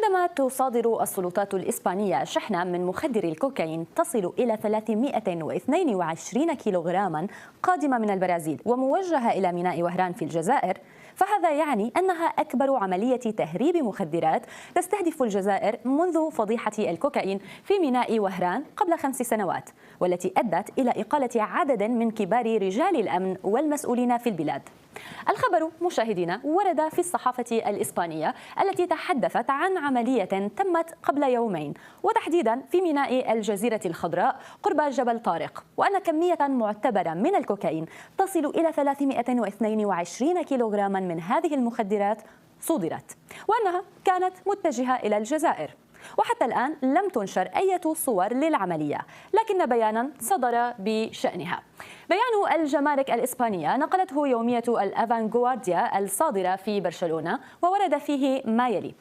عندما تصادر السلطات الإسبانية شحنة من مخدر الكوكايين تصل إلى 322 كيلوغراما قادمة من البرازيل وموجهة إلى ميناء وهران في الجزائر، فهذا يعني أنها أكبر عملية تهريب مخدرات تستهدف الجزائر منذ فضيحة الكوكايين في ميناء وهران قبل 5 سنوات، والتي أدت إلى إقالة عدد من كبار رجال الأمن والمسؤولين في البلاد. الخبر مشاهدينا ورد في الصحافة الإسبانية التي تحدثت عن عملية تمت قبل يومين، وتحديدا في ميناء الجزيرة الخضراء قرب جبل طارق، وأن كمية معتبرة من الكوكايين تصل إلى 322 كيلوغراما من هذه المخدرات صدرت، وأنها كانت متجهة إلى الجزائر. وحتى الآن لم تنشر أي صور للعملية، لكن بيانا صدر بشأنها. بيان الجمارك الإسبانية نقلته يومية الأفانغوارديا الصادرة في برشلونة، وورد فيه ما يلي: